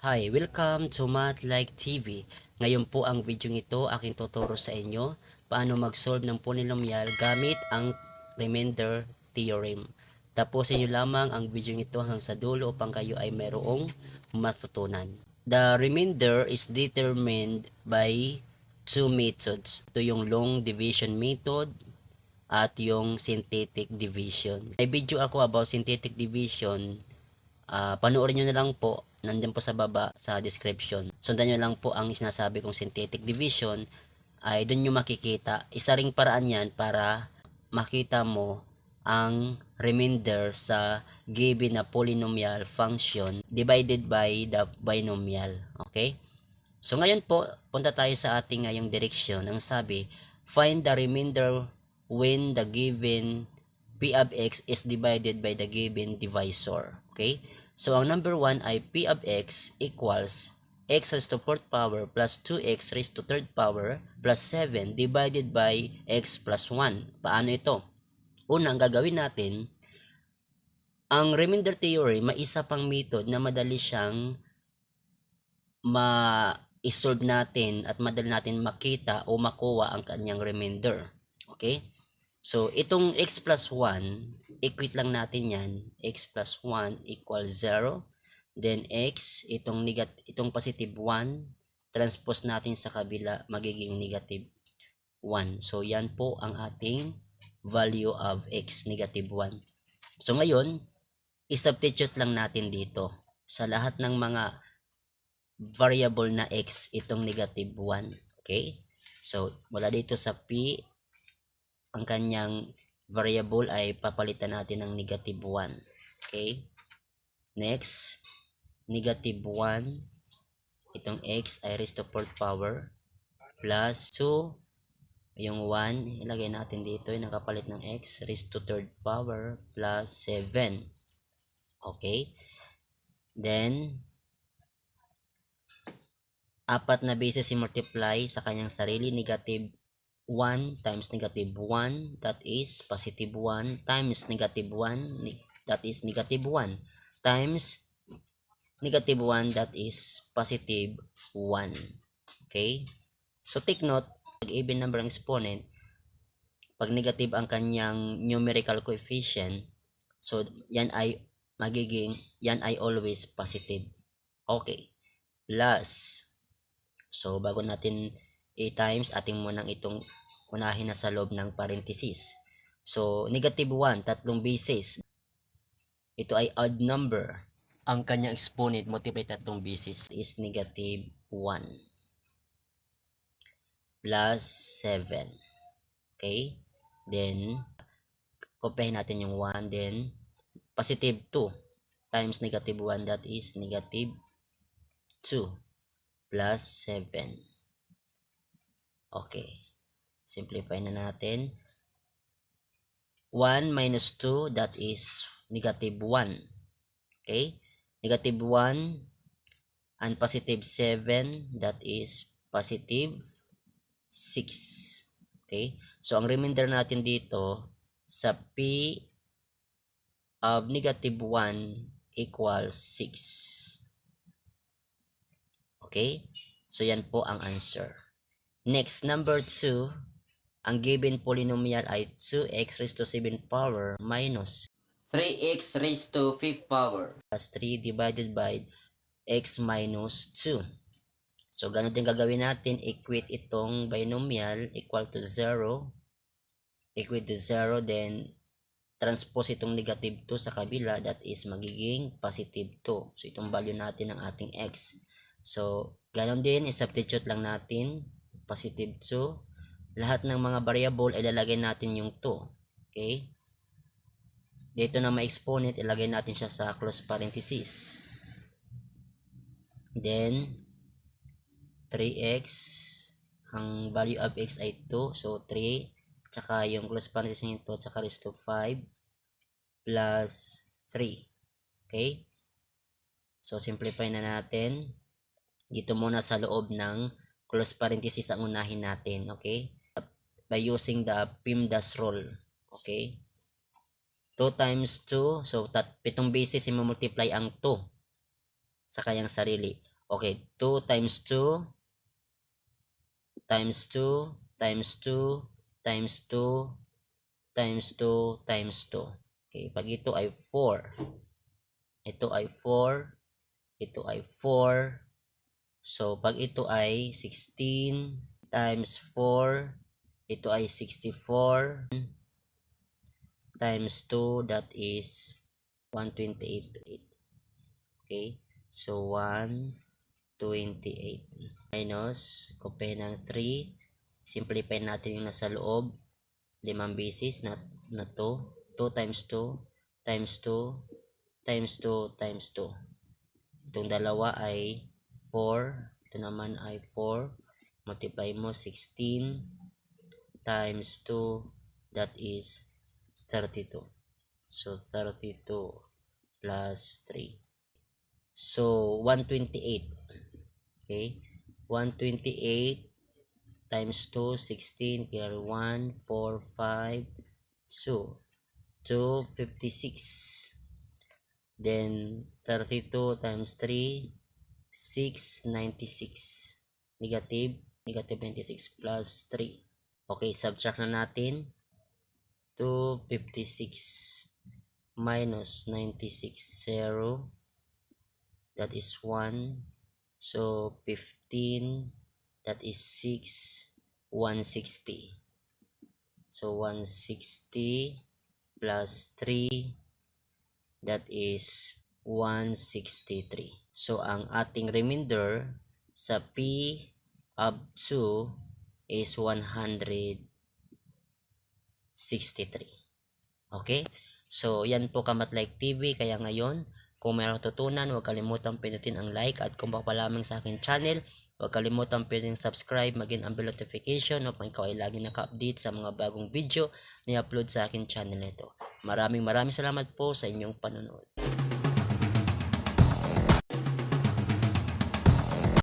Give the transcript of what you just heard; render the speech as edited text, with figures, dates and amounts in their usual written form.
Hi, welcome to Math Like TV. Ngayon po ang video ito aking tuturo sa inyo paano mag-solve ng polynomial gamit ang remainder theorem. Tapusin nyo lamang ang video ito hanggang sa dulo upang kayo ay mayroong matutunan. The remainder is determined by two methods. Ito yung long division method at yung synthetic division. May video ako about synthetic division. Panoorin nyo na lang po, nandun po sa baba sa description. Sundan nyo lang po ang sinasabi kong synthetic division, ay doon nyo makikita. Isa ring paraan yan para makita mo ang remainder sa given na polynomial function divided by the binomial. Okay? So ngayon po, punta tayo sa ating ngayong direksyon. Ang sabi, find the remainder when the given p of x is divided by the given divisor. Okay? So, ang number 1 ay p of x equals x raised to 4th power plus 2x raised to 3rd power plus 7 divided by x plus 1. Paano ito? Una, ang gagawin natin, ang remainder theorem, may isa pang method na madali siyang ma-solve natin at madali natin makita o makuha ang kanyang remainder. Okay? So, itong x plus 1, equate lang natin yan. X plus 1 equals 0. Then, x, itong positive 1, transpose natin sa kabila, magiging negative 1. So, yan po ang ating value of x, negative 1. So, ngayon, i-substitute lang natin dito. Sa lahat ng mga variable na x, itong negative 1. Okay? So, mula dito sa p, ang kanyang variable ay papalitan natin ng negative 1. Okay? Next, negative 1. Itong x ay raised to 4th power plus 2. Yung 1, ilagay natin dito, yung nakapalit ng x raised to 3rd power plus 7. Okay? Then, apat na beses i-multiply sa kanyang sarili, negative 1 times negative 1, that is positive 1, times negative 1, that is negative 1, times negative 1, that is positive 1. Okay? So, take note, pag-even number ng exponent, pag negative ang kanyang numerical coefficient, so, yan ay always positive. Okay. Plus, so, bago natin i-times, ating munang itong unahin na sa loob ng parenthesis. So, negative 1, tatlong beses. Ito ay odd number. Ang kanyang exponent multiply tatlong beses is negative 1 plus 7. Okay? Then, kopyahin natin yung 1. Then, positive 2 times negative 1, that is negative 2 plus 7. Okay. Simplify na natin. 1 minus 2, that is negative 1. Okay? Negative 1 and positive 7, that is positive 6. Okay? So, ang remainder natin dito sa p of negative 1 equals 6. Okay? So, yan po ang answer. Next, number 2, ang given polynomial ay 2x raised to 7th power minus 3x raised to 5th power plus 3 divided by x minus 2. So, ganun din gagawin natin. Equate itong binomial equal to 0. Equate to 0. Then, transpose itong negative 2 sa kabila. That is magiging positive 2. So, itong value natin ng ating x. So, ganun din. I-substitute lang natin. Positive 2. Lahat ng mga variable, ilalagay natin yung 2. Okay? Dito na may exponent, ilagay natin siya sa close parenthesis. Then, 3x, ang value of x ay 2. So, 3, tsaka yung close parenthesis nito, tsaka raised to 5, plus 3. Okay? So, simplify na natin. Dito muna sa loob ng close parenthesis ang unahin natin. Okay? By using the PEMDAS rule. Okay? 2 times 2. So, 7 beses i-multiply ang 2 sa kanyang sarili. Okay, 2 times 2 times 2 times 2 times 2 times 2 times 2. Okay, pag ito ay 4, ito ay 4, ito ay 4. So, pag ito ay 16 times 4, ito ay 64 times 2, that is 128. Okay, so 128 minus, kopya ng 3, simplify natin yung nasa loob, 5 beses na 2 times 2 times 2 times 2 times 2. Itong dalawa ay 4, ito naman ay 4, multiply mo 16 times 2, that is 32. So 32 plus 3. So 128. Okay, 128 times 2, 16, carry 1, 4, 5, 2, 256. Then 32 times 3, 696. Negative 96 plus 3. Okay, subtract na natin. 256 minus 96, 0. That is 1. So 15, that is 6, 160. So 160 plus 3, that is 163. So ang ating remainder sa P of 2 is 163. Okay? So yan po Kamat-like TV. Kaya ngayon, kung mayroong tutunan, huwag kalimutang pinutin ang like, at kung baka lamang sa akin channel, huwag kalimutang pinutin subscribe, maging ang bell notification upang ikaw ay lagi naka-update sa mga bagong video na i-upload sa akin channel nito. Maraming salamat po sa inyong panonood.